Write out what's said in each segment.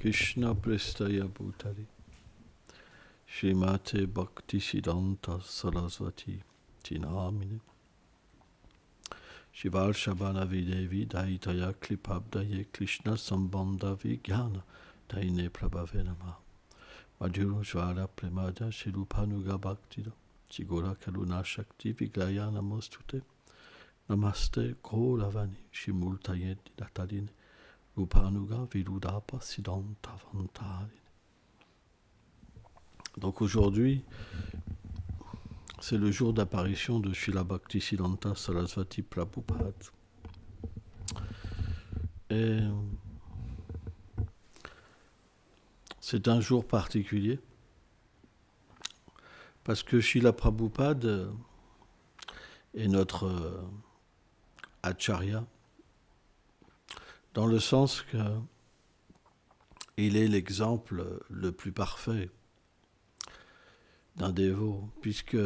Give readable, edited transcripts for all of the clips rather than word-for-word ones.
Krishna Prestaya Bhutale Srimate Bhaktisiddhanta Saraswati Tinamine Shival Shabana Videvi Daitaya Klipabdaye Krishna Sambandha Vigyana Daine Prabhave Namah Madhuru Jwala Premada Shirupanuga Bhaktida Chigora Karuna Shakti Viglaya Namostute Namaste Koravani Shimultaye Dataline Rupanuga Virudapa Siddhanta Vantaline. Donc aujourd'hui, c'est le jour d'apparition de Srila Bhaktisiddhanta Sarasvati Prabhupada. Et c'est un jour particulier parce que Srila Prabhupada est notre acharya, dans le sens qu'il est l'exemple le plus parfait d'un dévot, puisque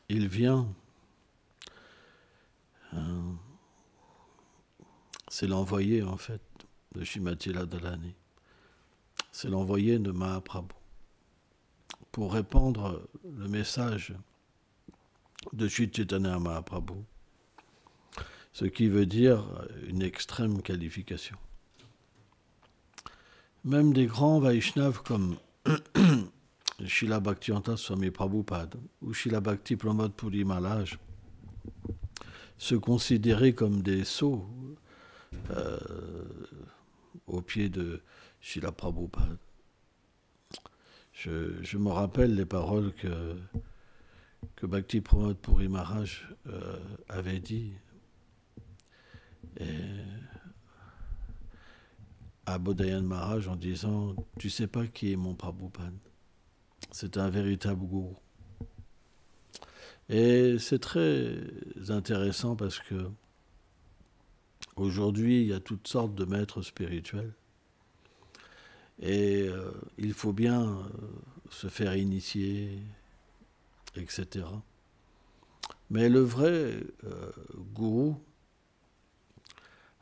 il vient, c'est l'envoyé en fait de Srimati Radharani, c'est l'envoyé de Mahaprabhu pour répandre le message de Sri Chaitanya Mahaprabhu, ce qui veut dire une extrême qualification. Même des grands Vaishnavas comme Srila Bhaktivedanta Swami Prabhupada ou Srila Bhakti Pramod Puri Maharaj se considéraient comme des sots au pied de Srila Prabhupada. Je me rappelle les paroles que Bhakti Pramod Puri Maharaj avait dit à Bodhayan Maharaj en disant « Tu sais pas qui est mon Prabhupada. C'est un véritable gourou. » Et c'est très intéressant parce que aujourd'hui, il y a toutes sortes de maîtres spirituels. Et il faut bien se faire initier, etc. Mais le vrai gourou,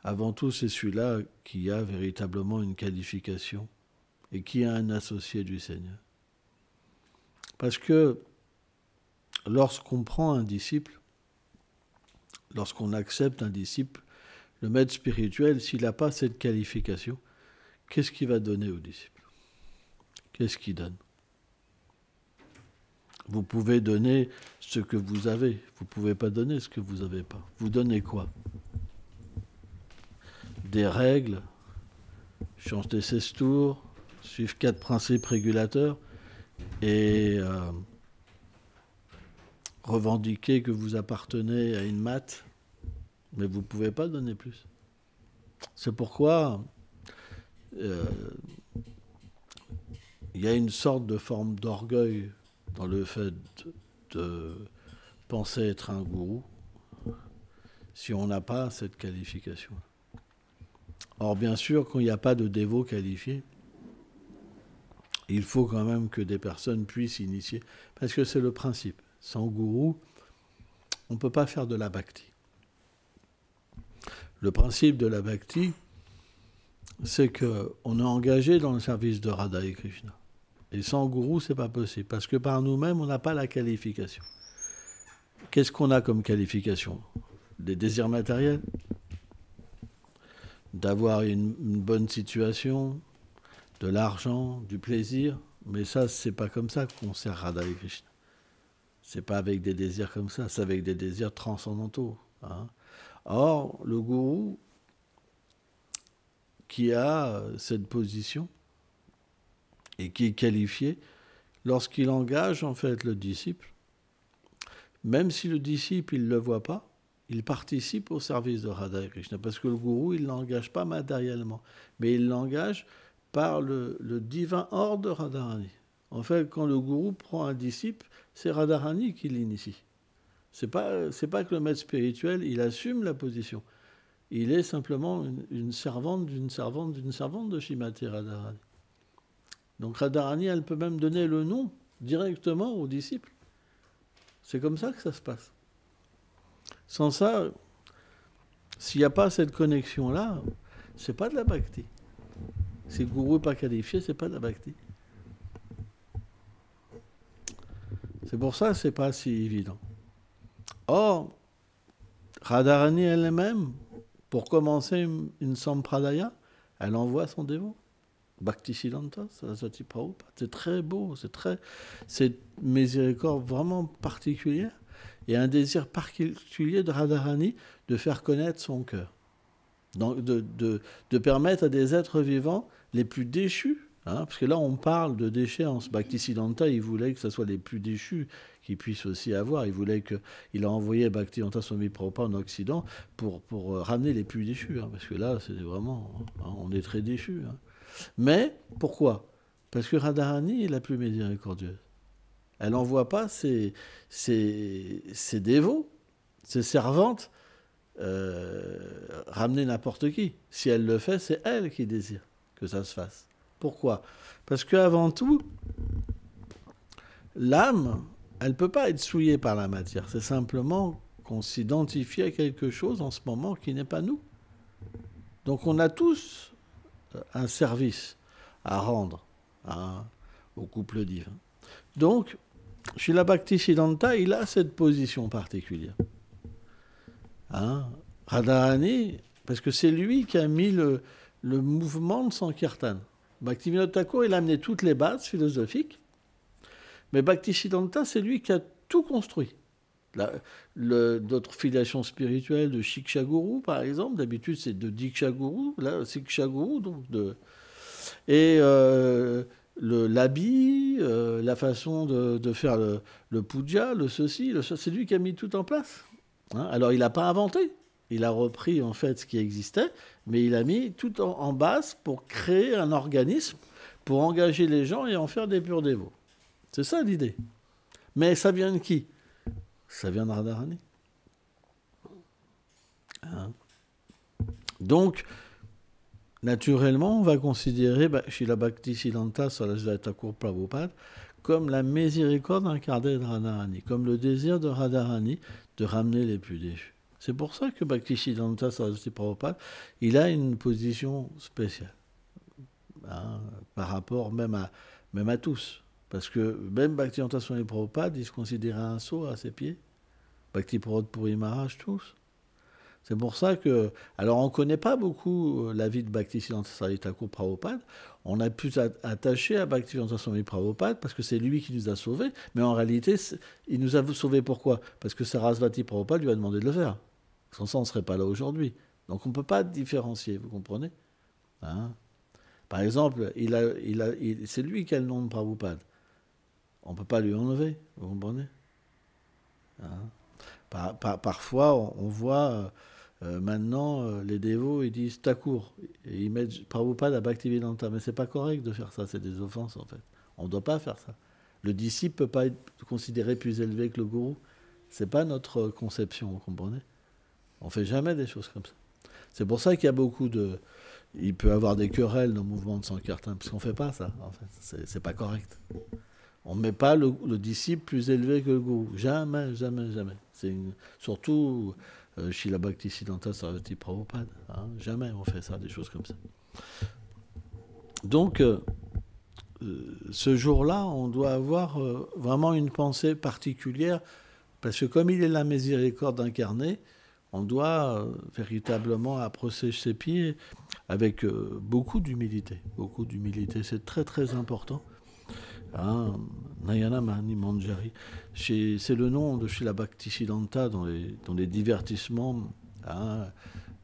avant tout, c'est celui-là qui a véritablement une qualification et qui a un associé du Seigneur. Parce que lorsqu'on prend un disciple, lorsqu'on accepte un disciple, le maître spirituel, s'il n'a pas cette qualification, qu'est-ce qu'il va donner au disciple? Qu'est-ce qu'il donne? Vous pouvez donner ce que vous avez, vous ne pouvez pas donner ce que vous n'avez pas. Vous donnez quoi? Des règles, chanter 16 tours, suivre 4 principes régulateurs et revendiquer que vous appartenez à une matte, mais vous ne pouvez pas donner plus. C'est pourquoi il y a une sorte de forme d'orgueil dans le fait de penser être un gourou si on n'a pas cette qualification. Or, bien sûr, quand il n'y a pas de dévot qualifié, il faut quand même que des personnes puissent initier, parce que c'est le principe. Sans gourou, on ne peut pas faire de la bhakti. Le principe de la bhakti, c'est qu'on est engagé dans le service de Radha et Krishna. Et sans gourou, ce n'est pas possible, parce que par nous-mêmes, on n'a pas la qualification. Qu'est-ce qu'on a comme qualification? Des désirs matériels? D'avoir une bonne situation, de l'argent, du plaisir, mais ça, c'est pas comme ça qu'on sert Radha et Krishna. C'est pas avec des désirs comme ça, c'est avec des désirs transcendantaux. Hein. Or, le gourou qui a cette position et qui est qualifié, lorsqu'il engage en fait le disciple, même si le disciple il le voit pas, il participe au service de Radha et Krishna, parce que le gourou, il ne l'engage pas matériellement, mais il l'engage par le divin ordre de Radharani. En fait, quand le gourou prend un disciple, c'est Radharani qui l'initie. C'est pas que le maître spirituel, il assume la position. Il est simplement une servante d'une servante d'une servante de Srimati Radharani. Donc Radharani, elle peut même donner le nom directement au disciple. C'est comme ça que ça se passe. Sans ça, s'il n'y a pas cette connexion-là, c'est pas de la bhakti. Si le gourou n'est pas qualifié, c'est pas de la bhakti. C'est pour ça que c'est pas si évident. Or, Radharani elle-même, pour commencer une sampradaya, elle envoie son dévot. Bhaktisiddhanta Saraswati Prabhupada. C'est très beau, c'est une miséricorde vraiment particulière et un désir particulier de Radharani de faire connaître son cœur. Donc de permettre à des êtres vivants les plus déchus, parce que là on parle de déchéance. Bhaktisiddhanta, il voulait que ce soit les plus déchus qu'ils puissent aussi avoir. Il a envoyé Bhaktivedanta Swami Prabhupada en Occident pour ramener les plus déchus, parce que là c'est vraiment, on est très déchus. Mais pourquoi? Parce que Radharani est la plus miséricordieuse. Elle n'envoie pas ses dévots, ses servantes, ramener n'importe qui. Si elle le fait, c'est elle qui désire que ça se fasse. Pourquoi? Parce qu'avant tout, l'âme, elle ne peut pas être souillée par la matière. C'est simplement qu'on s'identifie à quelque chose en ce moment qui n'est pas nous. Donc on a tous un service à rendre au couple divin. Donc, Srila Bhaktisiddhanta, il a cette position particulière. Radharani, parce que c'est lui qui a mis le mouvement de Sankirtan. Bhaktivinoda Thakur, il a amené toutes les bases philosophiques, mais Bhaktisiddhanta, c'est lui qui a tout construit. D'autres filiations spirituelles de Shiksha Guru, par exemple, d'habitude c'est de Diksha Guru, là, Siksha Guru, donc et l'habit, la façon de faire le puja, le ceci, c'est lui qui a mis tout en place. Alors il n'a pas inventé, il a repris en fait ce qui existait, mais il a mis tout en base pour créer un organisme, pour engager les gens et en faire des purs dévots. C'est ça l'idée. Mais ça vient de qui? Ça vient de Radharani. Donc, naturellement, on va considérer Srila Bhaktisiddhanta Saraswati Thakur Prabhupada comme la miséricorde incarnée de Radharani, comme le désir de Radharani de ramener les plus déchus. C'est pour ça que Bhaktisiddhanta Saraswati Prabhupada, il a une position spéciale, par rapport même à tous. Parce que même Bhaktivedanta Swami Prabhupada, il se considérait un sot à ses pieds. Bhakti Prabhupada Puri Maharaj, tous. C'est pour ça que... Alors, on ne connaît pas beaucoup la vie de Bhaktisiddhanta Saraswati Thakur Prabhupada. On a pu s'attacher à Bhaktivedanta Swami Prabhupada parce que c'est lui qui nous a sauvés. Mais en réalité, il nous a sauvés pourquoi? Parce que Saraswati Prabhupada lui a demandé de le faire. Sans ça, on ne serait pas là aujourd'hui. Donc, on ne peut pas différencier, vous comprenez? Par exemple, c'est lui qui a le nom de Prabhupada. On ne peut pas lui enlever, vous comprenez? Parfois, on voit maintenant les dévots, ils disent Thakur, et ils mettent Prabhupada à Bhaktivedanta, mais c'est pas correct de faire ça, c'est des offenses en fait. On ne doit pas faire ça. Le disciple ne peut pas être considéré plus élevé que le gourou. C'est pas notre conception, vous comprenez? On fait jamais des choses comme ça. C'est pour ça qu'il y a beaucoup de... Il peut y avoir des querelles dans le mouvement de Sankirtan, parce qu'on ne fait pas ça, en fait. C'est pas correct. On ne met pas le disciple plus élevé que le gourou. Jamais, jamais, jamais. Surtout Srila Bhaktisiddhanta Saraswati Prabhupada. Jamais on fait ça, des choses comme ça. Donc, ce jour-là, on doit avoir vraiment une pensée particulière, parce que comme il est la miséricorde incarnée, on doit véritablement approcher ses pieds avec beaucoup d'humilité. Beaucoup d'humilité, c'est très très important. Nayana Mahani Manjari, c'est le nom de Srila Bhaktisiddhanta dans les divertissements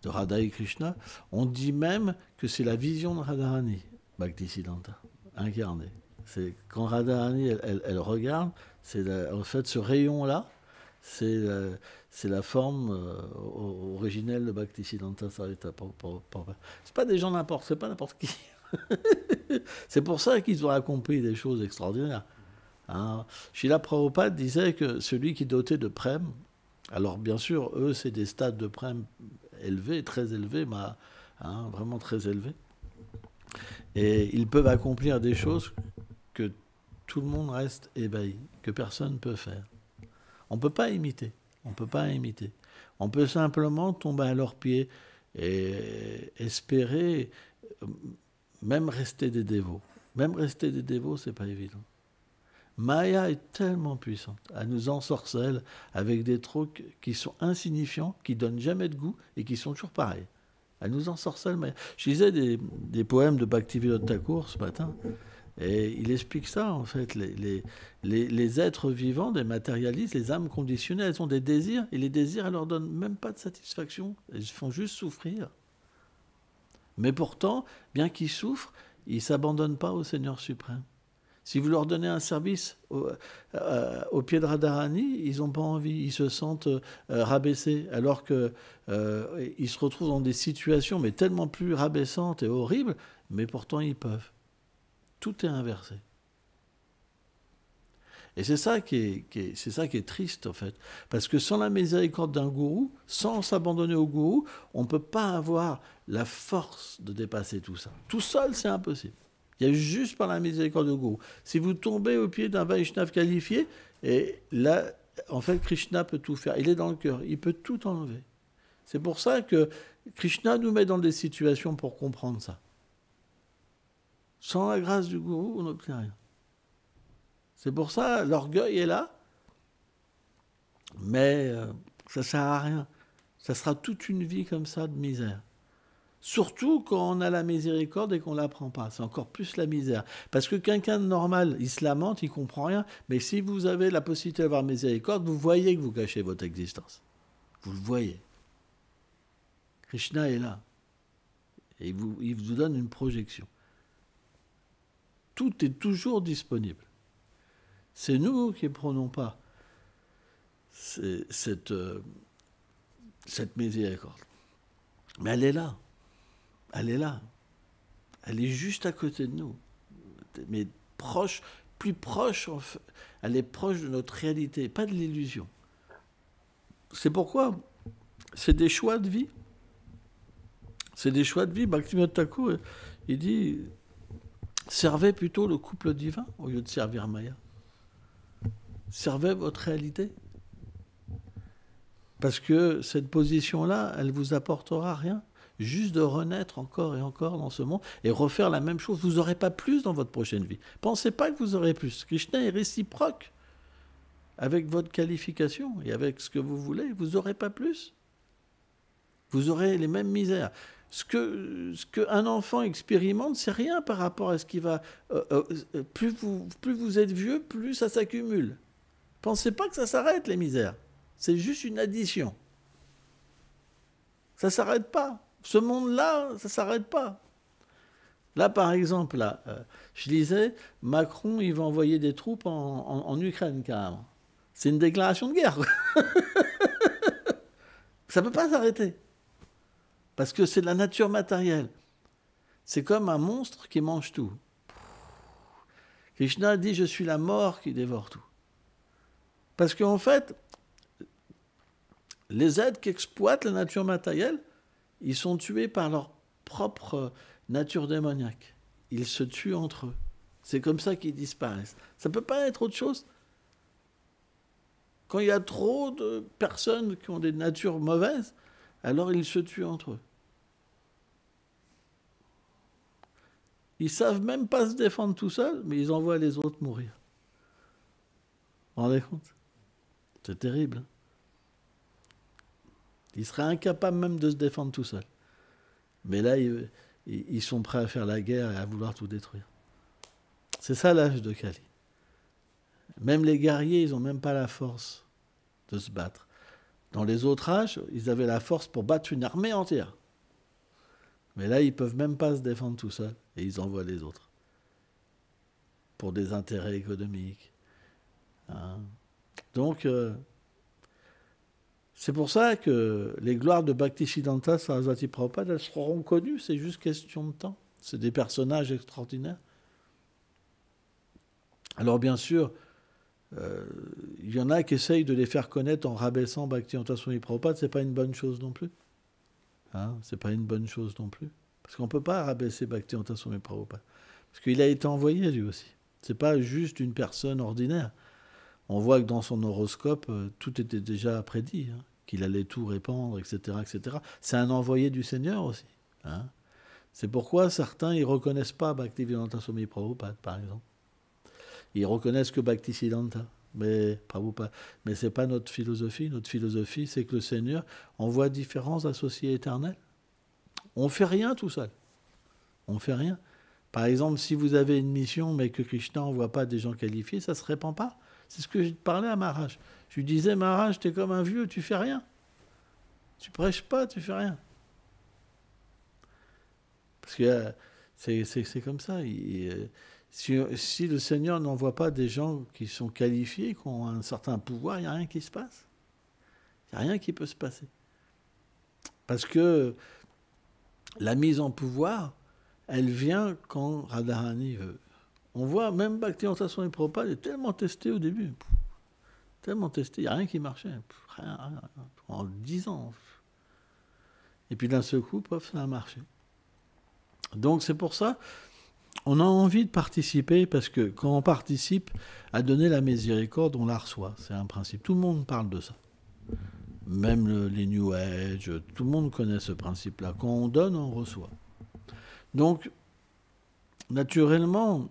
de Radha et Krishna. On dit même que c'est la vision de Radharani, Bhaktisiddhanta, incarnée. C'est quand Radharani elle regarde, en fait ce rayon-là, c'est la forme originelle de Bhaktisiddhanta Saraswati Prabhupada. C'est pas des gens n'importe, c'est pas n'importe qui. C'est pour ça qu'ils ont accompli des choses extraordinaires. Srila Prabhupada disait que celui qui est doté de prem, alors bien sûr, eux, c'est des stades de prem élevés, très élevés, vraiment très élevés. Et ils peuvent accomplir des choses que tout le monde reste ébahi, que personne ne peut faire. On ne peut pas imiter. On ne peut pas imiter. On peut simplement tomber à leurs pieds et espérer même rester des dévots. Même rester des dévots, c'est pas évident. Maya est tellement puissante. Elle nous ensorcelle avec des trucs qui sont insignifiants, qui donnent jamais de goût et qui sont toujours pareils. Elle nous ensorcelle. Maya. Je lisais des poèmes de Bhaktivedanta Thakur ce matin. Et il explique ça, en fait. Les êtres vivants, des matérialistes, les âmes conditionnées, elles ont des désirs. Et les désirs, elles leur donnent même pas de satisfaction. Elles font juste souffrir. Mais pourtant, bien qu'ils souffrent, ils ne s'abandonnent pas au Seigneur suprême. Si vous leur donnez un service au pied de Radharani, ils n'ont pas envie, ils se sentent rabaissés, alors qu'ils se retrouvent dans des situations mais tellement plus rabaissantes et horribles, mais pourtant ils peuvent. Tout est inversé. Et c'est ça qui est triste, en fait. Parce que sans la miséricorde d'un gourou, sans s'abandonner au gourou, on ne peut pas avoir la force de dépasser tout ça. Tout seul, c'est impossible. Il y a juste par la miséricorde du gourou. Si vous tombez au pied d'un Vaishnav qualifié, et là, en fait, Krishna peut tout faire. Il est dans le cœur. Il peut tout enlever. C'est pour ça que Krishna nous met dans des situations pour comprendre ça. Sans la grâce du gourou, on n'obtient rien. C'est pour ça, l'orgueil est là, mais ça ne sert à rien. Ça sera toute une vie comme ça de misère. Surtout quand on a la miséricorde et qu'on ne la prend pas. C'est encore plus la misère. Parce que quelqu'un de normal, il se lamente, il ne comprend rien. Mais si vous avez la possibilité d'avoir miséricorde, vous voyez que vous cachez votre existence. Vous le voyez. Krishna est là. Et il vous donne une projection. Tout est toujours disponible. C'est nous qui ne prenons pas cette miséricorde. Mais elle est là. Elle est là. Elle est juste à côté de nous. Mais proche, plus proche, elle est proche de notre réalité, pas de l'illusion. C'est pourquoi c'est des choix de vie. C'est des choix de vie. Bhaktivinoda Thakur, il dit, servez plutôt le couple divin au lieu de servir Maya. Servez votre réalité. Parce que cette position-là, elle ne vous apportera rien. Juste de renaître encore et encore dans ce monde et refaire la même chose. Vous n'aurez pas plus dans votre prochaine vie. Pensez pas que vous aurez plus. Krishna est réciproque avec votre qualification et avec ce que vous voulez. Vous n'aurez pas plus. Vous aurez les mêmes misères. Ce qu'un enfant expérimente, c'est rien par rapport à ce qui va... plus vous êtes vieux, plus ça s'accumule. Pensez pas que ça s'arrête, les misères. C'est juste une addition. Ça ne s'arrête pas. Ce monde-là, ça ne s'arrête pas. Là, par exemple, là, je lisais, Macron, il va envoyer des troupes en Ukraine, carrément. C'est une déclaration de guerre. Ça ne peut pas s'arrêter. Parce que c'est de la nature matérielle. C'est comme un monstre qui mange tout. Krishna dit, je suis la mort qui dévore tout. Parce qu'en fait, les êtres qui exploitent la nature matérielle, ils sont tués par leur propre nature démoniaque. Ils se tuent entre eux. C'est comme ça qu'ils disparaissent. Ça ne peut pas être autre chose. Quand il y a trop de personnes qui ont des natures mauvaises, alors ils se tuent entre eux. Ils ne savent même pas se défendre tout seuls, mais ils envoient les autres mourir. Vous vous rendez compte? C'est terrible. Ils seraient incapables même de se défendre tout seuls. Mais là, ils sont prêts à faire la guerre et à vouloir tout détruire. C'est ça l'âge de Kali. Même les guerriers, ils n'ont même pas la force de se battre. Dans les autres âges, ils avaient la force pour battre une armée entière. Mais là, ils ne peuvent même pas se défendre tout seuls et ils envoient les autres. Pour des intérêts économiques. Hein. Donc, c'est pour ça que les gloires de Bhaktisiddhanta Sarasvati Prabhupada, elles seront connues, c'est juste question de temps. C'est des personnages extraordinaires. Alors bien sûr, il y en a qui essayent de les faire connaître en rabaissant Bhaktivedanta Swami Prabhupada, c'est pas une bonne chose non plus. Hein, c'est pas une bonne chose non plus. Parce qu'on ne peut pas rabaisser Bhaktivedanta Swami Prabhupada. Parce qu'il a été envoyé lui aussi. C'est pas juste une personne ordinaire. On voit que dans son horoscope, tout était déjà prédit, hein, qu'il allait tout répandre, etc., etc. C'est un envoyé du Seigneur aussi. Hein. C'est pourquoi certains, ils ne reconnaissent pas Bhaktivedanta Swami Prabhupada, par exemple. Ils reconnaissent que Bhaktisiddhanta. Mais ce n'est pas notre philosophie. Notre philosophie, c'est que le Seigneur envoie différents associés éternels. On ne fait rien tout seul. On ne fait rien. Par exemple, si vous avez une mission, mais que Krishna n'envoie pas des gens qualifiés, ça ne se répand pas. C'est ce que je parlais à Maharaj. Je lui disais, Maharaj, tu es comme un vieux, tu fais rien. Tu prêches pas, tu fais rien. Parce que c'est comme ça. Si le Seigneur n'envoie pas des gens qui sont qualifiés, qui ont un certain pouvoir, il n'y a rien qui se passe. Il n'y a rien qui peut se passer. Parce que la mise en pouvoir, elle vient quand Radharani veut. On voit, même Bhaktivedanta Swami Prabhupada est tellement testé au début. Tellement testé, il n'y a rien qui marchait. Rien. En 10 ans. Et puis d'un seul coup, ça a marché. Donc c'est pour ça, on a envie de participer, parce que quand on participe à donner la miséricorde, on la reçoit. C'est un principe. Tout le monde parle de ça. Même les New Age, tout le monde connaît ce principe-là. Quand on donne, on reçoit. Donc, naturellement,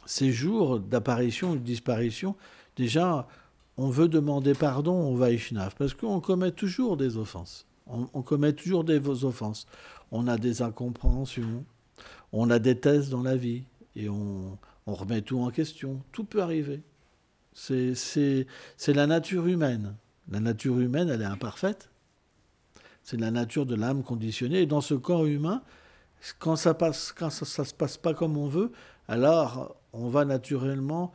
ces jours d'apparition ou de disparition, déjà, on veut demander pardon au Vaishnav, parce qu'on commet toujours des offenses. On commet toujours des offenses. On a des incompréhensions, on a des tests dans la vie, et on remet tout en question. Tout peut arriver. C'est la nature humaine. La nature humaine, elle est imparfaite. C'est la nature de l'âme conditionnée. Et dans ce corps humain, quand ça se passe pas comme on veut, alors on va naturellement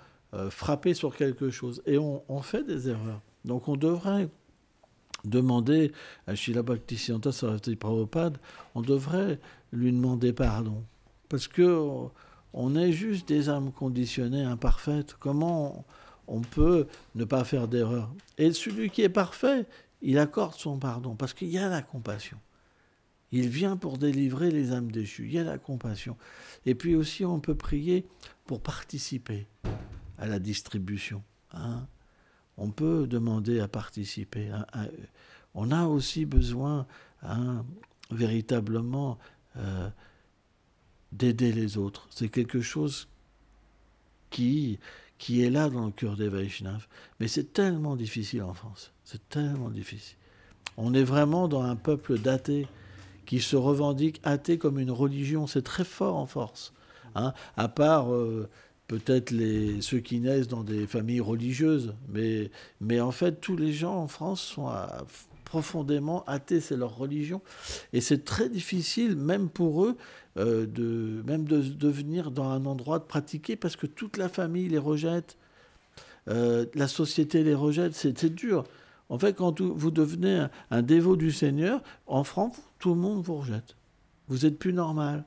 frapper sur quelque chose. Et on fait des erreurs. Donc on devrait demander à Srila Bhaktisiddhanta Saraswati Prabhupada, on devrait lui demander pardon. Parce que on est juste des âmes conditionnées, imparfaites. Comment on peut ne pas faire d'erreur? Et celui qui est parfait, il accorde son pardon, parce qu'il y a la compassion. Il vient pour délivrer les âmes déchues. Il y a la compassion. Et puis aussi, on peut prier pour participer à la distribution. Hein. On peut demander à participer. On a aussi besoin, véritablement, d'aider les autres. C'est quelque chose qui est là dans le cœur des Vaishnavas. Mais c'est tellement difficile en France. C'est tellement difficile. On est vraiment dans un peuple d'athées qui se revendique athée comme une religion. C'est très fort en force. Hein. À part peut-être ceux qui naissent dans des familles religieuses. Mais en fait, tous les gens en France sont profondément athées. C'est leur religion. Et c'est très difficile, même pour eux, de venir dans un endroit de pratiquer, parce que toute la famille les rejette. La société les rejette. C'est dur. En fait, quand vous devenez un dévot du Seigneur, en France, tout le monde vous rejette. Vous n'êtes plus normal.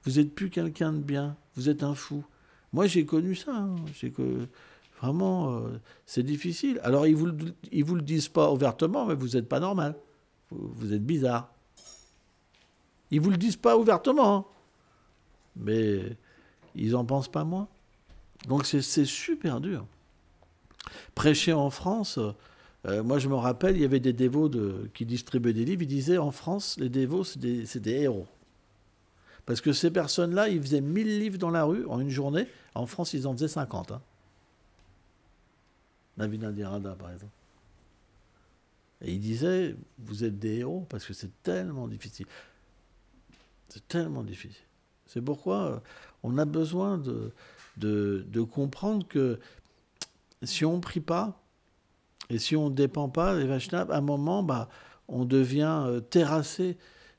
Vous n'êtes plus quelqu'un de bien. Vous êtes un fou. Moi, j'ai connu ça. Hein. Vraiment, c'est difficile. Alors, ils vous le disent pas ouvertement, mais vous n'êtes pas normal. Vous êtes bizarre. Ils vous le disent pas ouvertement. Hein. Mais ils en pensent pas moins. Donc, c'est super dur. Prêcher en France, moi je me rappelle, il y avait des dévots qui distribuaient des livres, ils disaient en France, les dévots c'est des héros. Parce que ces personnes-là, ils faisaient 1000 livres dans la rue en une journée, en France ils en faisaient 50. Hein. Navinadharada par exemple. Et ils disaient, vous êtes des héros parce que c'est tellement difficile. C'est tellement difficile. C'est pourquoi on a besoin de comprendre que si on ne prie pas, et si on ne dépend pas des Vaishnavas, à un moment, on devient terrassé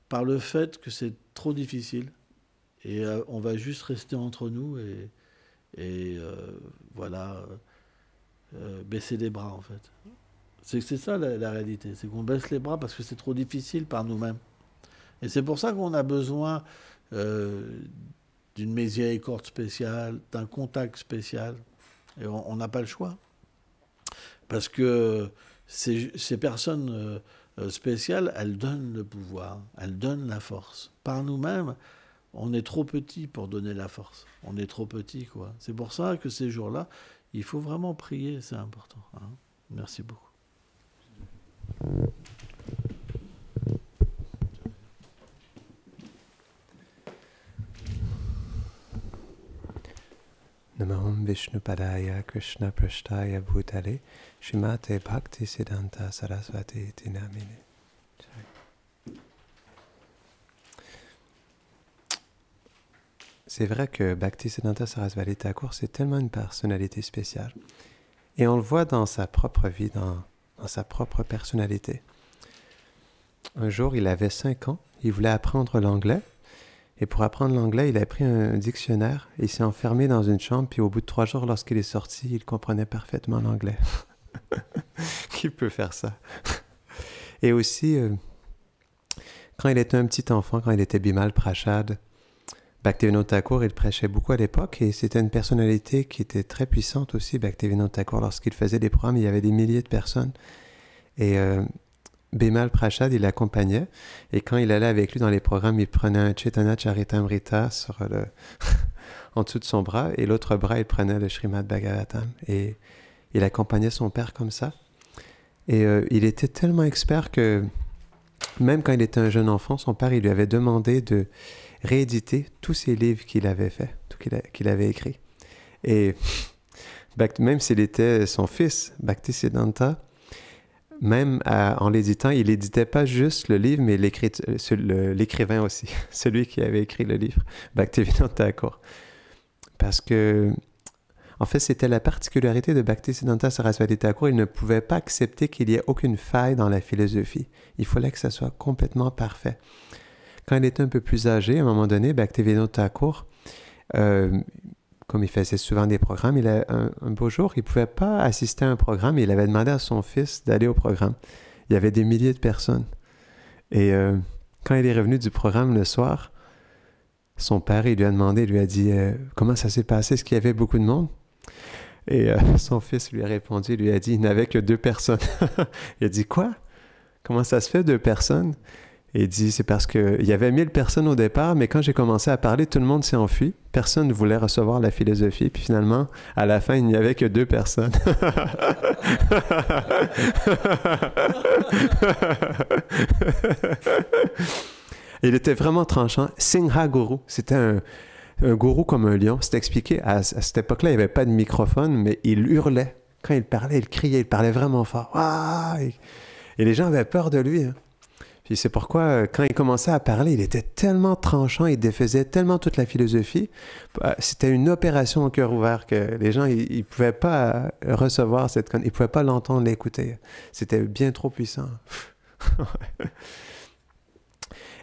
par le fait que c'est trop difficile. Et on va juste rester entre nous et baisser les bras, en fait. C'est ça la réalité. C'est qu'on baisse les bras parce que c'est trop difficile par nous-mêmes. Et c'est pour ça qu'on a besoin d'une miséricorde spéciale, d'un contact spécial. Et on n'a pas le choix. Parce que ces personnes spéciales, elles donnent le pouvoir, elles donnent la force. Par nous-mêmes, on est trop petit pour donner la force. On est trop petit, quoi. C'est pour ça que ces jours-là, il faut vraiment prier, c'est important. Hein. Merci beaucoup. Namaham Vishnupadaya Krishna Prashtaya Bhutale Shrimate Bhaktisiddhanta Sarasvati iti namine. C'est vrai que Bhaktisiddhanta Sarasvati Thakur, c'est tellement une personnalité spéciale. Et on le voit dans sa propre vie, dans sa propre personnalité. Un jour, il avait 5 ans, il voulait apprendre l'anglais. Et pour apprendre l'anglais, il a pris un dictionnaire, il s'est enfermé dans une chambre, puis au bout de 3 jours, lorsqu'il est sorti, il comprenait parfaitement l'anglais. Qui peut faire ça? Et aussi, quand il était un petit enfant, quand il était Bimal Prashad, Bhaktivinoda Thakur, il prêchait beaucoup à l'époque et c'était une personnalité qui était très puissante aussi, Bhaktivinoda Thakur. Lorsqu'il faisait des programmes, il y avait des milliers de personnes. Et Bimal Prashad, il l'accompagnait. Et quand il allait avec lui dans les programmes, il prenait un Chaitanya Charitamrita en dessous de son bras et l'autre bras, il prenait le Srimad Bhagavatam. Et il accompagnait son père comme ça. Et il était tellement expert que même quand il était un jeune enfant, son père, il lui avait demandé de rééditer tous ses livres qu'il avait faits, qu'il avait écrits. Et même s'il était son fils, Bhaktisiddhanta, même en l'éditant, il n'éditait pas juste le livre, mais l'écrivain aussi, celui qui avait écrit le livre, Bhaktivinoda Thakur. Parce que, en fait, c'était la particularité de Bhaktisiddhanta Sarasvati Thakur, il ne pouvait pas accepter qu'il y ait aucune faille dans la philosophie. Il fallait que ça soit complètement parfait. Quand il était un peu plus âgé, à un moment donné, Bhaktivinoda Thakur, comme il faisait souvent des programmes, un beau jour, il ne pouvait pas assister à un programme et il avait demandé à son fils d'aller au programme. Il y avait des milliers de personnes. Et quand il est revenu du programme le soir, son père, il lui a demandé, il lui a dit « Comment ça s'est passé? Est-ce qu'il y avait beaucoup de monde? » Et son fils lui a répondu, il lui a dit « Il n'y avait que 2 personnes. » Il a dit « Quoi? Comment ça se fait 2 personnes? » Et il dit, c'est parce qu'il y avait 1000 personnes au départ, mais quand j'ai commencé à parler, tout le monde s'est enfui. Personne ne voulait recevoir la philosophie. Puis finalement, à la fin, il n'y avait que 2 personnes. Il était vraiment tranchant. Singha Guru, c'était un gourou comme un lion. C'est expliqué, à cette époque-là, il n'y avait pas de microphone, mais il hurlait. Quand il parlait, il criait, il parlait vraiment fort. Ah! Et les gens avaient peur de lui, hein. Puis c'est pourquoi, quand il commençait à parler, il était tellement tranchant, il défaisait tellement toute la philosophie. C'était une opération au cœur ouvert que les gens, ils ne pouvaient pas recevoir cette connaissance, ils ne pouvaient pas l'entendre, l'écouter. C'était bien trop puissant.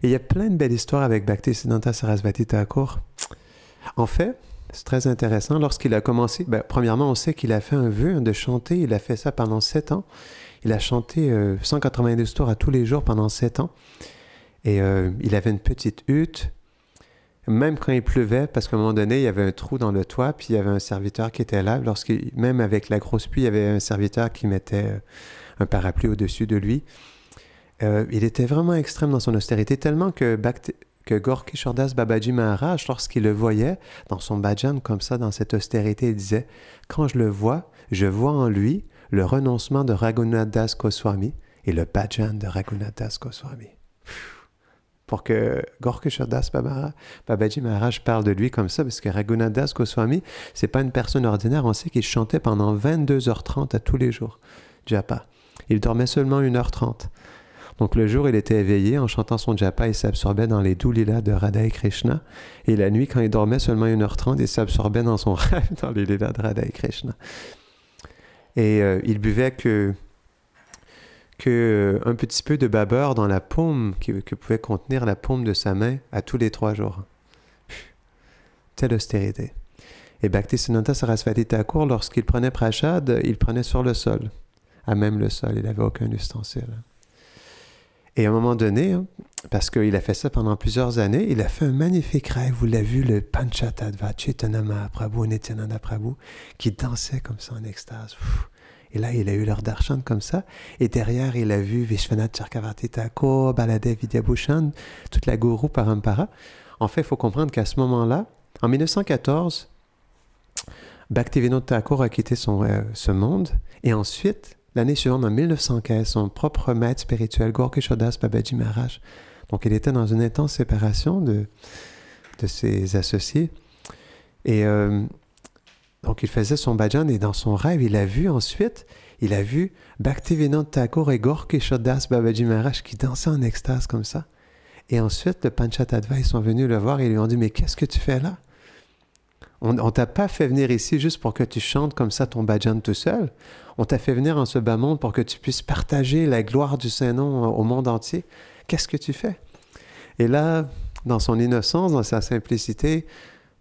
Et il y a plein de belles histoires avec Bhaktisiddhanta Sarasvati Thakur. En fait, c'est très intéressant. Lorsqu'il a commencé, premièrement, on sait qu'il a fait un vœu de chanter. Il a fait ça pendant 7 ans. Il a chanté 192 tours à tous les jours pendant 7 ans. Et il avait une petite hutte. Même quand il pleuvait, parce qu'à un moment donné, il y avait un trou dans le toit, puis il y avait un serviteur qui était là. Même avec la grosse pluie, il y avait un serviteur qui mettait un parapluie au-dessus de lui. Il était vraiment extrême dans son austérité, tellement que Gorky Shardas Babaji Maharaj, lorsqu'il le voyait dans son bhajan comme ça, dans cette austérité, il disait « Quand je le vois, je vois en lui le renoncement de Raghunath Das Goswami et le bhajan de Raghunath Das Goswami. » Pour que Gorky Shardas Babaji Maharaj parle de lui comme ça, parce que Raghunath Das Goswami, c'est pas une personne ordinaire, on sait qu'il chantait pendant 22h30 à tous les jours, japa. Il dormait seulement 1h30. Donc le jour, il était éveillé en chantant son japa, il s'absorbait dans les doux lilas de Radha et Krishna. Et la nuit, quand il dormait seulement 1h30, il s'absorbait dans son rêve dans les lilas de Radha et Krishna. Et il buvait que un petit peu de babeur dans la paume que pouvait contenir la paume de sa main à tous les 3 jours. Telle austérité. Et Bhaktisiddhanta Sarasvati Thakur, lorsqu'il prenait prashad, il prenait sur le sol, à même le sol, il n'avait aucun ustensile. Et à un moment donné, parce qu'il a fait ça pendant plusieurs années, il a fait un magnifique rêve. Vous l'avez vu, le Panchatattva Chaitanya Mahaprabhu, Nityananda Prabhu, qui dansait comme ça en extase. Et là, il a eu leur darshan comme ça. Et derrière, il a vu Vishwanath Chakravarti Thakur, Baladev Vidyabhushan, toute la Guru Parampara. En fait, il faut comprendre qu'à ce moment-là, en 1914, Bhaktivinoda Thakur a quitté ce monde. Et ensuite, l'année suivante, en 1915, son propre maître spirituel, Gorky Shardas Babaji Maharaj. Donc, il était dans une intense séparation de ses associés. Et Donc, il faisait son bhajan et dans son rêve, il a vu Bhaktivedanta Thakur et Gorkishore Das Babaji Maharaj qui dansaient en extase comme ça. Et ensuite, le Panchatattva, ils sont venus le voir et lui ont dit « Mais qu'est-ce que tu fais là? On ne t'a pas fait venir ici juste pour que tu chantes comme ça ton bhajan tout seul. On t'a fait venir en ce bas monde pour que tu puisses partager la gloire du Saint-Nom au monde entier. Qu'est-ce que tu fais? » Et là, dans son innocence, dans sa simplicité,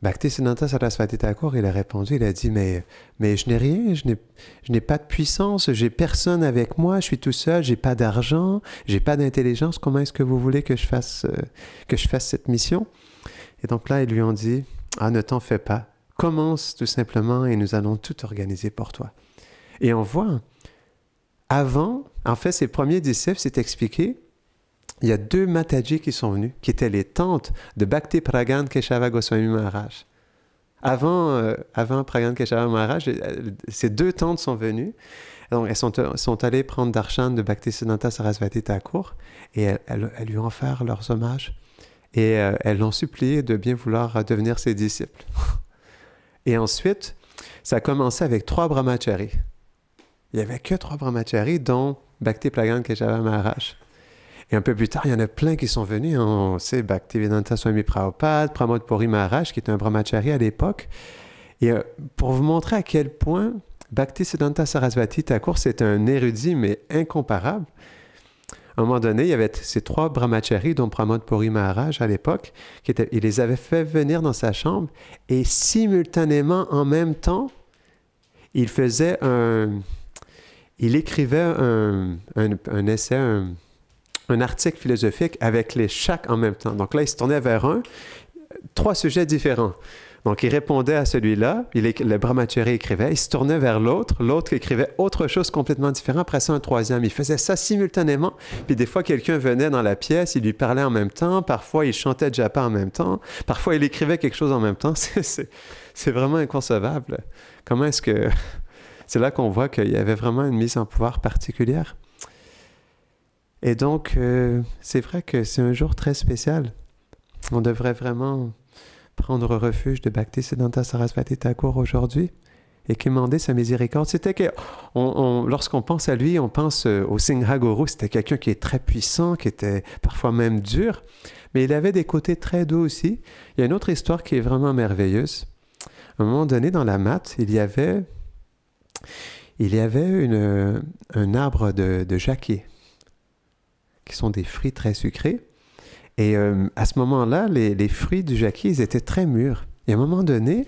Bhaktisiddhanta Sarasvati Thakur, il a répondu, il a dit, mais je n'ai rien, je n'ai pas de puissance, j'ai personne avec moi, je suis tout seul, j'ai pas d'argent, j'ai pas d'intelligence, comment est-ce que vous voulez que je fasse cette mission? Et donc là, ils lui ont dit, ne t'en fais pas, commence tout simplement et nous allons tout organiser pour toi. Et on voit, en fait, ses premiers disciples, c'est expliqué, il y a 2 Mataji qui sont venus, qui étaient les tantes de Bhakti Pragan Keshava Goswami Maharaj. Avant Pragan Keshava Maharaj, ces 2 tantes sont venues. Donc, elles sont allées prendre darshan de Bhaktisiddhanta Sarasvati Thakur et elles lui ont offert leurs hommages. Et elles l'ont supplié de bien vouloir devenir ses disciples. Et ensuite, ça a commencé avec 3 brahmacharis. Il n'y avait que 3 brahmacharis, dont Bhakti Pragan Keshava Maharaj. Et un peu plus tard, il y en a plein qui sont venus. On sait Bhaktivedanta Swami Prabhupada, Pramod Puri Maharaj, qui était un brahmachari à l'époque. Et pour vous montrer à quel point Bhaktisiddhanta Sarasvati Thakur, c'est un érudit, mais incomparable. À un moment donné, il y avait ces 3 brahmacharis, dont Pramod Puri Maharaj à l'époque, il les avait fait venir dans sa chambre et simultanément, en même temps, il écrivait un essai, un article philosophique avec chaque en même temps. Donc là, il se tournait vers 3 sujets différents. Donc, il répondait à celui-là, le brahmachari écrivait, il se tournait vers l'autre écrivait autre chose complètement différent, après ça, un 3e. Il faisait ça simultanément, puis des fois, quelqu'un venait dans la pièce, il lui parlait en même temps, parfois, il chantait japa en même temps, parfois, il écrivait quelque chose en même temps. C'est vraiment inconcevable. Comment est-ce que... C'est là qu'on voit qu'il y avait vraiment une mise en pouvoir particulière. Et donc, c'est vrai que c'est un jour très spécial. On devrait vraiment prendre refuge de Bhaktisiddhanta Sarasvati Thakur aujourd'hui et quémander sa miséricorde. C'était que, lorsqu'on pense à lui, on pense au Singha Guru. C'était quelqu'un qui est très puissant, qui était parfois même dur, mais il avait des côtés très doux aussi. Il y a une autre histoire qui est vraiment merveilleuse. À un moment donné, dans la Math, il y avait un arbre de jacquier, qui sont des fruits très sucrés. Et à ce moment-là, les fruits du jacquier, ils étaient très mûrs. Et à un moment donné,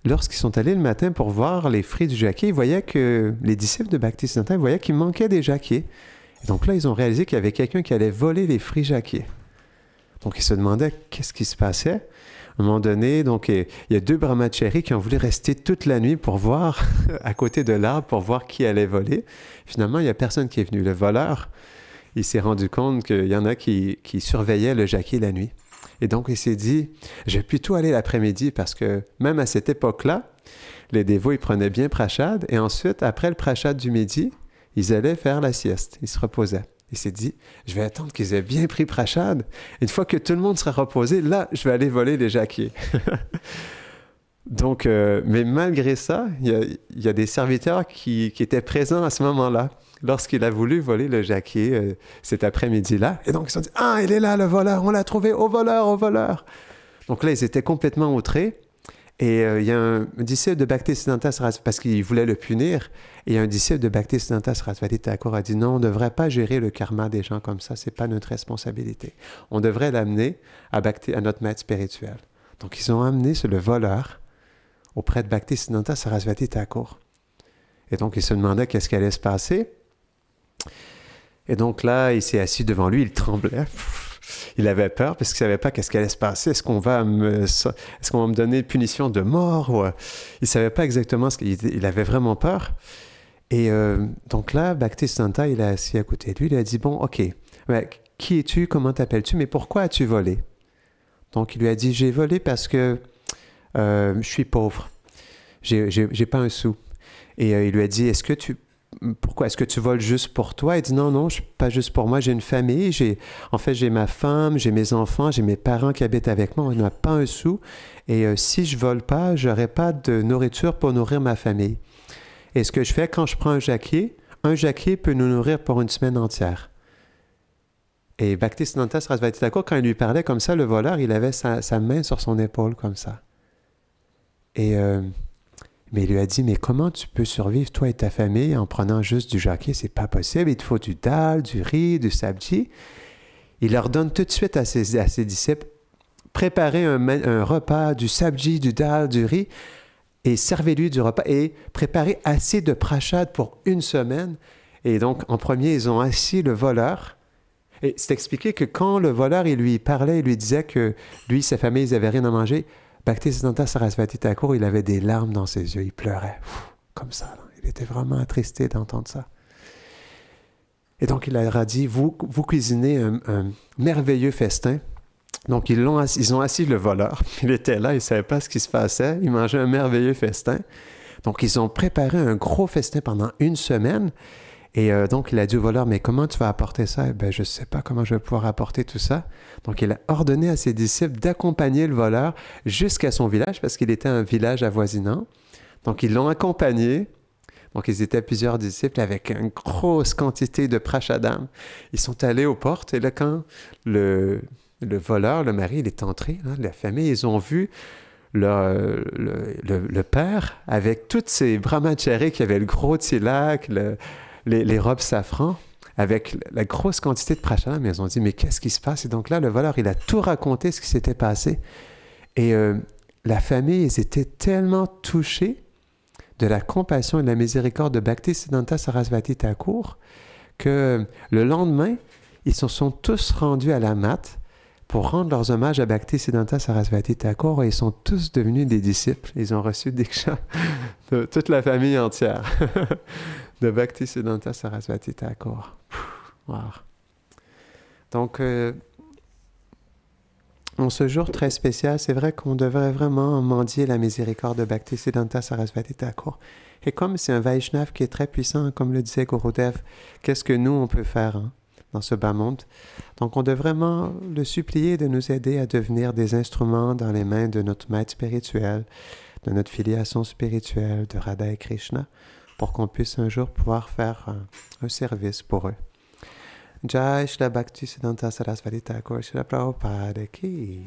lorsqu'ils sont allés le matin pour voir les fruits du jacquier, ils voyaient que les disciples de Bhaktisiddhanta voyaient qu'il manquait des jacquiers. Et donc là, ils ont réalisé qu'il y avait quelqu'un qui allait voler les fruits jacquiers. Donc ils se demandaient qu'est-ce qui se passait. À un moment donné, donc, il y a 2 brahmacharis qui ont voulu rester toute la nuit pour voir, à côté de l'arbre, pour voir qui allait voler. Finalement, il n'y a personne qui est venu. Le voleur, il s'est rendu compte qu'il y en a qui surveillaient le jacquier la nuit. Et donc, il s'est dit, je vais plutôt aller l'après-midi parce que même à cette époque-là, les dévots, ils prenaient bien prashad et ensuite, après le prashad du midi, ils allaient faire la sieste. Ils se reposaient. Il s'est dit, je vais attendre qu'ils aient bien pris prashad. Une fois que tout le monde sera reposé, là, je vais aller voler les jacquiers. Donc, mais malgré ça, il y a des serviteurs qui étaient présents à ce moment-là, lorsqu'il a voulu voler le jacquier cet après-midi-là. Et donc, ils se sont dit, ah, il est là, le voleur, on l'a trouvé, au voleur, au voleur. Donc là, ils étaient complètement outrés. Et il y a un disciple de Bhaktisiddhanta Sarasvati, parce qu'il voulait le punir, et un disciple de Bhaktisiddhanta Sarasvati Thakur a dit, non, on ne devrait pas gérer le karma des gens comme ça, ce n'est pas notre responsabilité. On devrait l'amener à notre maître spirituel. Donc, ils ont amené le voleur auprès de Bhaktisiddhanta Sarasvati Thakur. Et donc, il se demandait qu'est-ce qui allait se passer. Et donc là, il s'est assis devant lui, il tremblait. Il avait peur parce qu'il ne savait pas qu'est-ce qui allait se passer. Est-ce qu'on va me donner punition de mort? Il ne savait pas exactement il avait vraiment peur. Et donc là, Bhaktisiddhanta, il est assis à côté de lui. Il a dit, bon, ok, mais qui es-tu? Comment t'appelles-tu? Mais pourquoi as-tu volé? Donc il lui a dit, j'ai volé parce que je suis pauvre. J'ai pas un sou. Et il lui a dit, est-ce que pourquoi? Est-ce que tu voles juste pour toi? Il dit, non, non, pas juste pour moi, j'ai une famille, j'ai ma femme, j'ai mes enfants, j'ai mes parents qui habitent avec moi, on n'a pas un sou, et si je vole pas, j'aurai pas de nourriture pour nourrir ma famille. Et ce que je fais, quand je prends un jacquier peut nous nourrir pour une semaine entière. Et Bhaktisiddhanta Sarasvati Thakur, quand il lui parlait comme ça, le voleur, il avait sa main sur son épaule comme ça. Mais il lui a dit, mais comment tu peux survivre, toi et ta famille, en prenant juste du jacquier? C'est pas possible, il te faut du dal, du riz, du sabji. Il leur donne tout de suite à ses disciples, préparez un repas, du sabji, du dal, du riz, et servez-lui du repas, et préparez assez de prashad pour une semaine. Et donc, en premier, ils ont assis le voleur. Et c'est expliqué que quand le voleur, il lui parlait, il lui disait que lui, sa famille, ils n'avaient rien à manger, Bhaktisiddhanta Sarasvati Thakur, il avait des larmes dans ses yeux, il pleurait, comme ça. Là. Il était vraiment attristé d'entendre ça. Et donc, il leur a dit, vous cuisinez un merveilleux festin. Donc, ils ont assis le voleur. Il était là, il ne savait pas ce qui se passait. Il mangeait un merveilleux festin. Donc, ils ont préparé un gros festin pendant une semaine. Et donc, il a dit au voleur, mais comment tu vas apporter ça? Ben, je ne sais pas comment je vais pouvoir apporter tout ça. Donc, il a ordonné à ses disciples d'accompagner le voleur jusqu'à son village, parce qu'il était un village avoisinant. Donc, ils l'ont accompagné. Donc, ils étaient plusieurs disciples avec une grosse quantité de prashadam. Ils sont allés aux portes. Et là, quand le voleur, le mari, il est entré, hein, la famille, ils ont vu le père avec toutes ces brahmacharis qui avaient le gros tilak, les robes safran, avec la grosse quantité de prashadam. Ils ont dit, mais qu'est-ce qui se passe? Et donc là, le voleur, il a tout raconté ce qui s'était passé. Et la famille, ils étaient tellement touchés de la compassion et de la miséricorde de Bhaktisiddhanta Sarasvati Thakur que le lendemain, ils se sont tous rendus à la mat pour rendre leurs hommages à Bhaktisiddhanta Sarasvati Thakur, et ils sont tous devenus des disciples. Ils ont reçu Diksha de toute la famille entière de Bhaktisiddhanta Sarasvati Thakur. Wow. Donc, en ce jour très spécial, c'est vrai qu'on devrait vraiment mendier la miséricorde de Bhaktisiddhanta Sarasvati Thakur. Et comme c'est un Vaishnav qui est très puissant, comme le disait Gurudev, qu'est-ce que nous, on peut faire dans ce bas monde? Donc, on devrait vraiment le supplier de nous aider à devenir des instruments dans les mains de notre maître spirituel, de notre filiation spirituelle, de Radha et Krishna, pour qu'on puisse un jour pouvoir faire un service pour eux. Jai Shri Bhaktisiddhanta Sarasvati Thakur, Shri Prabhupada Ki.